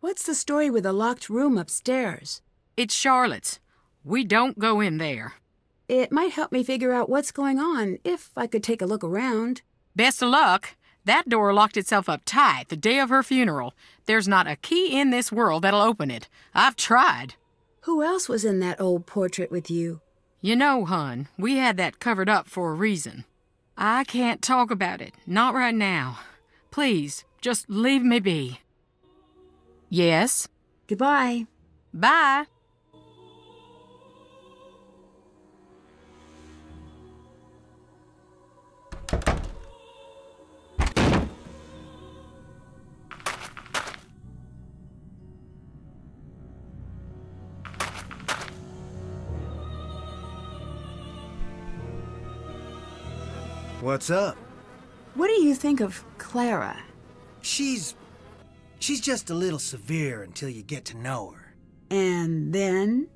What's the story with the locked room upstairs? It's Charlotte's. We don't go in there. It might help me figure out what's going on if I could take a look around. Best of luck. That door locked itself up tight the day of her funeral. There's not a key in this world that'll open it. I've tried. Who else was in that old portrait with you? You know, hon, we had that covered up for a reason. I can't talk about it. Not right now. Please, just leave me be. Yes? Goodbye. Bye. What's up? What do you think of Clara? She's just a little severe until you get to know her. And then?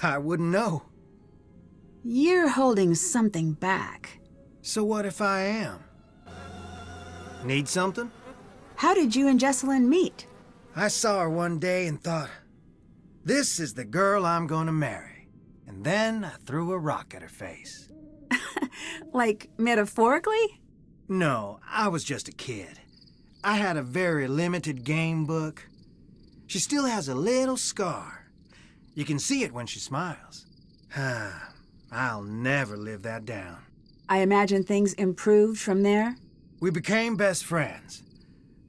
I wouldn't know. You're holding something back. So what if I am? Need something? How did you and Jessalyn meet? I saw her one day and thought, this is the girl I'm gonna marry. And then I threw a rock at her face. Like, metaphorically? No, I was just a kid. I had a very limited game book. She still has a little scar. You can see it when she smiles. I'll never live that down. I imagine things improved from there? We became best friends.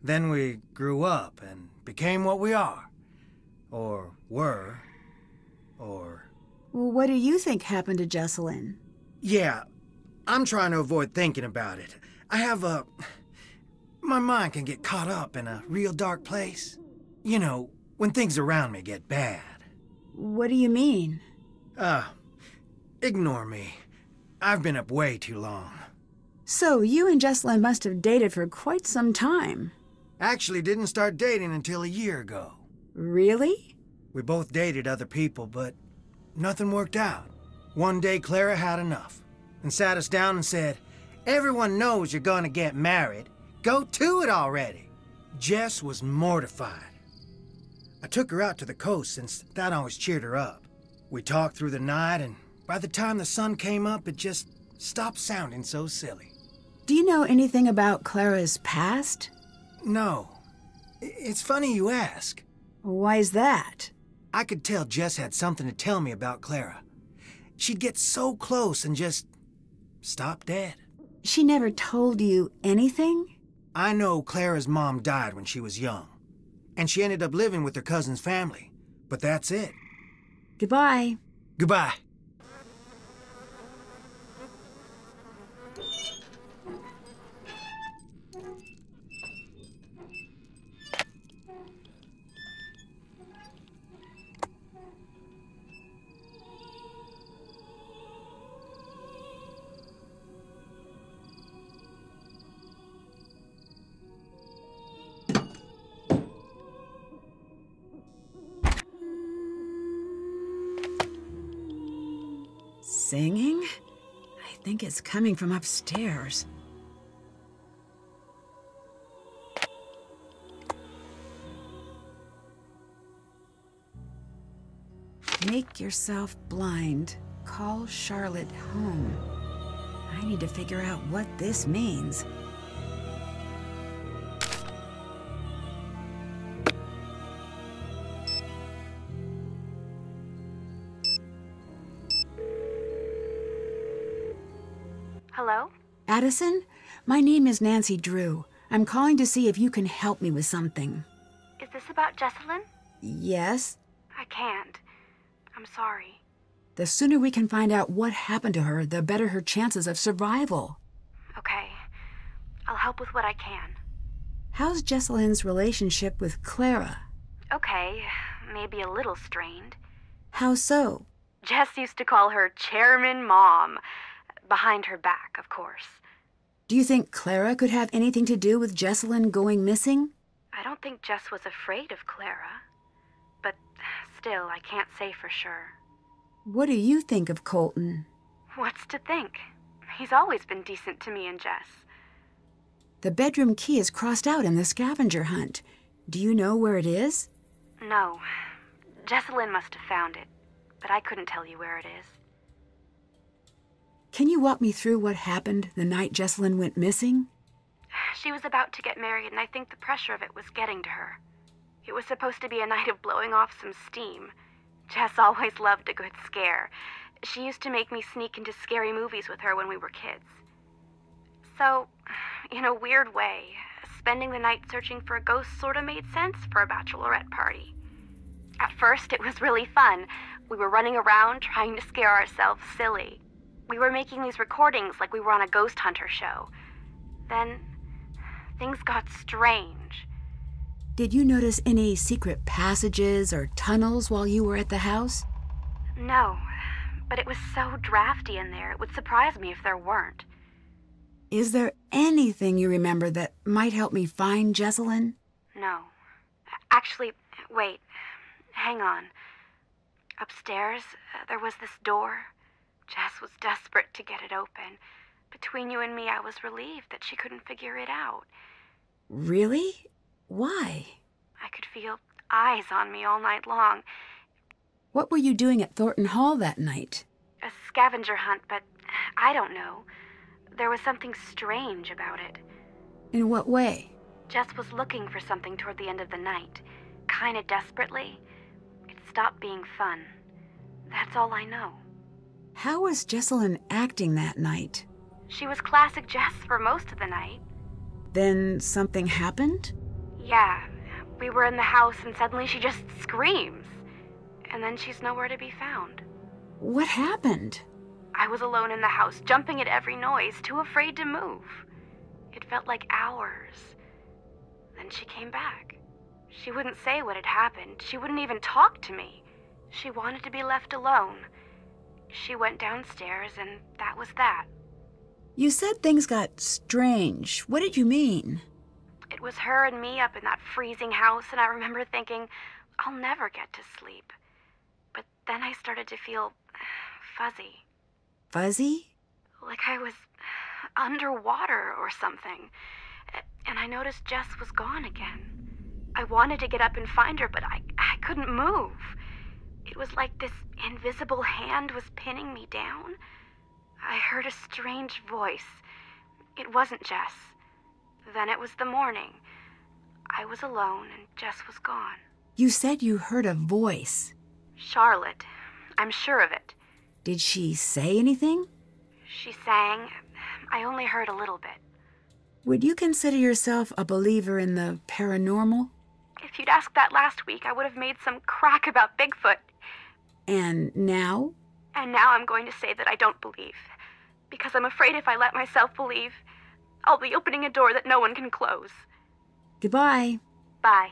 Then we grew up and became what we are. Or were. Or... Well, what do you think happened to Jessalyn? Yeah, I'm trying to avoid thinking about it. My mind can get caught up in a real dark place. You know, when things around me get bad. What do you mean? Ignore me. I've been up way too long. So, you and Jessalyn must have dated for quite some time. Actually didn't start dating until a year ago. Really? We both dated other people, but nothing worked out. One day, Clara had enough and sat us down and said, everyone knows you're gonna get married. Go to it already. Jess was mortified. I took her out to the coast since that always cheered her up. We talked through the night, and by the time the sun came up, it just stopped sounding so silly. Do you know anything about Clara's past? No. It's funny you ask. Why's that? I could tell Jess had something to tell me about Clara. She'd get so close and just stop dead. She never told you anything? I know Clara's mom died when she was young, and she ended up living with her cousin's family. But that's it. Goodbye. Goodbye. Singing? I think it's coming from upstairs. Make yourself blind. Call Charlotte home. I need to figure out what this means. Hello? Addison, my name is Nancy Drew. I'm calling to see if you can help me with something. Is this about Jessalyn? Yes? I can't. I'm sorry. The sooner we can find out what happened to her, the better her chances of survival. Okay. I'll help with what I can. How's Jessalyn's relationship with Clara? Okay, maybe a little strained. How so? Jess used to call her Chairman Mom. Behind her back, of course. Do you think Clara could have anything to do with Jessalyn going missing? I don't think Jess was afraid of Clara. But still, I can't say for sure. What do you think of Colton? What's to think? He's always been decent to me and Jess. The bedroom key is crossed out in the scavenger hunt. Do you know where it is? No. Jessalyn must have found it, but I couldn't tell you where it is. Can you walk me through what happened the night Jessalyn went missing? She was about to get married, and I think the pressure of it was getting to her. It was supposed to be a night of blowing off some steam. Jess always loved a good scare. She used to make me sneak into scary movies with her when we were kids. So, in a weird way, spending the night searching for a ghost sort of made sense for a bachelorette party. At first, it was really fun. We were running around trying to scare ourselves silly. We were making these recordings like we were on a ghost hunter show. Then, things got strange. Did you notice any secret passages or tunnels while you were at the house? No, but it was so drafty in there, it would surprise me if there weren't. Is there anything you remember that might help me find Jessalyn? No. Actually, wait. Hang on. Upstairs, there was this door. Jess was desperate to get it open. Between you and me, I was relieved that she couldn't figure it out. Really? Why? I could feel eyes on me all night long. What were you doing at Thornton Hall that night? A scavenger hunt, but I don't know. There was something strange about it. In what way? Jess was looking for something toward the end of the night. Kinda desperately. It stopped being fun. That's all I know. How was Jessalyn acting that night? She was classic Jess for most of the night. Then something happened? Yeah, we were in the house and suddenly she just screams. And then she's nowhere to be found. What happened? I was alone in the house, jumping at every noise, too afraid to move. It felt like hours. Then she came back. She wouldn't say what had happened. She wouldn't even talk to me. She wanted to be left alone. She went downstairs, and that was that. You said things got strange. What did you mean? It was her and me up in that freezing house, and I remember thinking, I'll never get to sleep. But then I started to feel fuzzy. Fuzzy? Like I was underwater or something. And I noticed Jess was gone again. I wanted to get up and find her, but I couldn't move. It was like this invisible hand was pinning me down. I heard a strange voice. It wasn't Jess. Then it was the morning. I was alone and Jess was gone. You said you heard a voice. Charlotte. I'm sure of it. Did she say anything? She sang. I only heard a little bit. Would you consider yourself a believer in the paranormal? If you'd asked that last week, I would have made some crack about Bigfoot. And now? And now I'm going to say that I don't believe. Because I'm afraid if I let myself believe, I'll be opening a door that no one can close. Goodbye. Bye.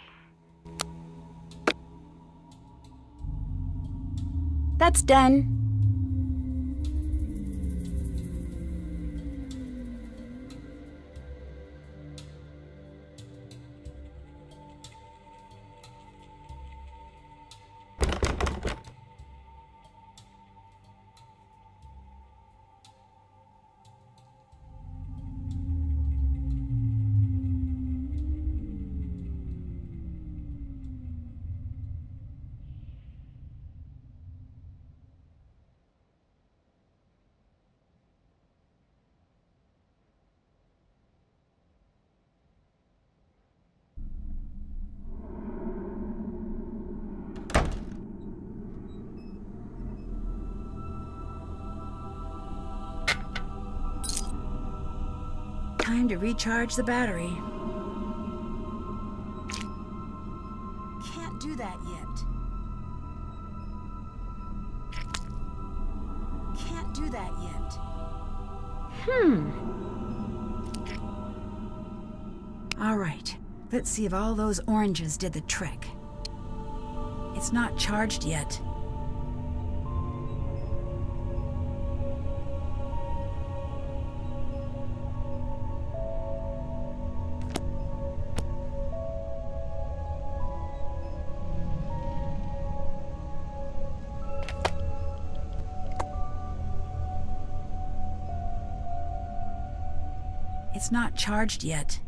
That's done. Time to recharge the battery. Can't do that yet. Can't do that yet. All right, let's see if all those oranges did the trick. It's not charged yet. It's not charged yet.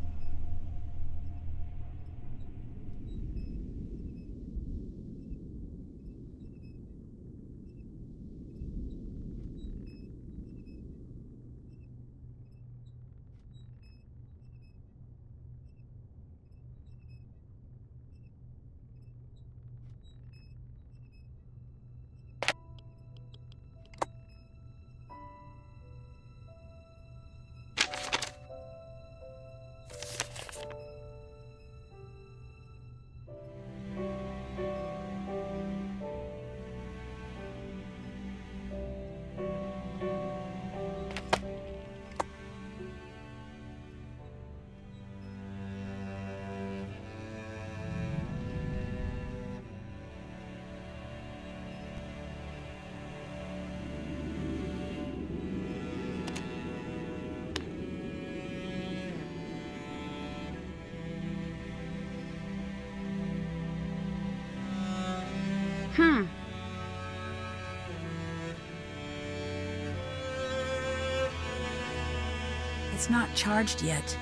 It's not charged yet.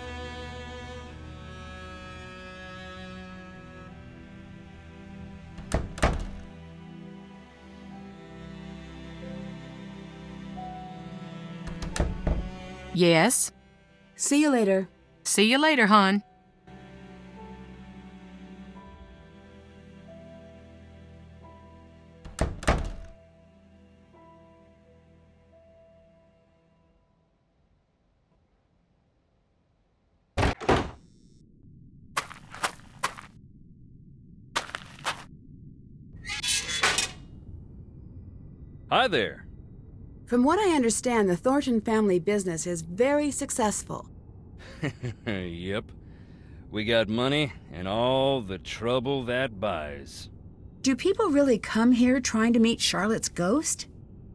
Yes? See you later. See you later, hon. Hi there. From what I understand, the Thornton family business is very successful. Yep. We got money and all the trouble that buys. Do people really come here trying to meet Charlotte's ghost?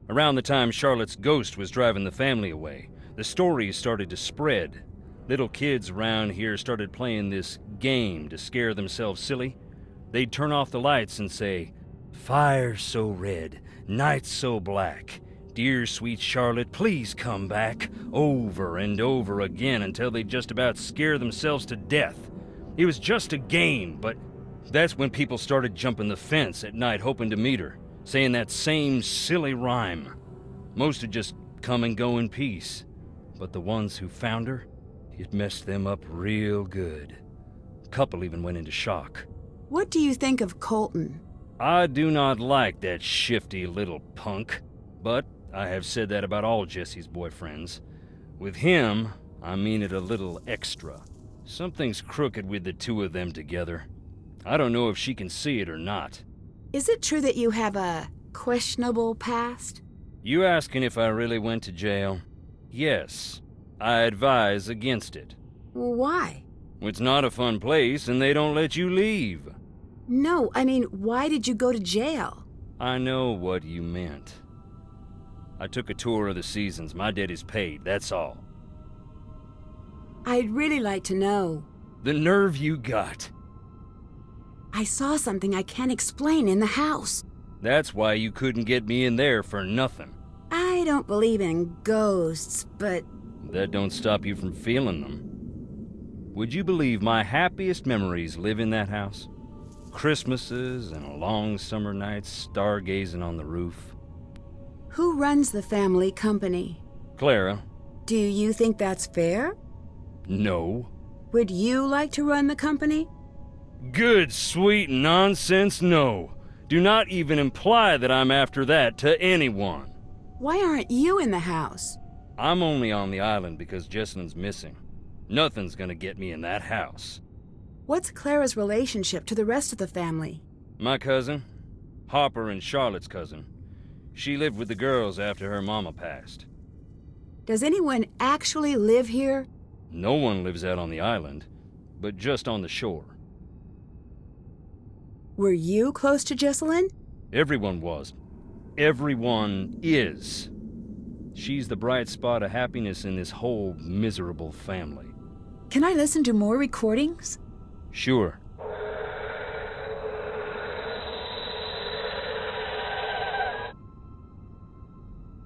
Around the time Charlotte's ghost was driving the family away, the stories started to spread. Little kids around here started playing this game to scare themselves silly. They'd turn off the lights and say, "Fire so red, night so black. Dear sweet Charlotte, please come back," over and over again until they'd just about scare themselves to death. It was just a game, but that's when people started jumping the fence at night hoping to meet her, saying that same silly rhyme. Most would just come and go in peace, but the ones who found her, it messed them up real good. A couple even went into shock. What do you think of Colton? I do not like that shifty little punk, but I have said that about all Jesse's boyfriends. With him, I mean it a little extra. Something's crooked with the two of them together. I don't know if she can see it or not. Is it true that you have a questionable past? You asking if I really went to jail? Yes. I advise against it. Why? It's not a fun place and they don't let you leave. No, I mean, why did you go to jail? I know what you meant. I took a tour of the seasons. My debt is paid, that's all. I'd really like to know. The nerve you got. I saw something I can't explain in the house. That's why you couldn't get me in there for nothing. I don't believe in ghosts, but... That don't stop you from feeling them. Would you believe my happiest memories live in that house? Christmases and long summer nights stargazing on the roof. Who runs the family company? Clara. Do you think that's fair? No. Would you like to run the company? Good, sweet nonsense, no. Do not even imply that I'm after that to anyone. Why aren't you in the house? I'm only on the island because Jessalyn's missing. Nothing's gonna get me in that house. What's Clara's relationship to the rest of the family? My cousin, Harper and Charlotte's cousin. She lived with the girls after her mama passed. Does anyone actually live here? No one lives out on the island, but just on the shore. Were you close to Jessalyn? Everyone was. Everyone is. She's the bright spot of happiness in this whole miserable family. Can I listen to more recordings? Sure.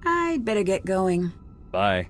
I'd better get going. Bye.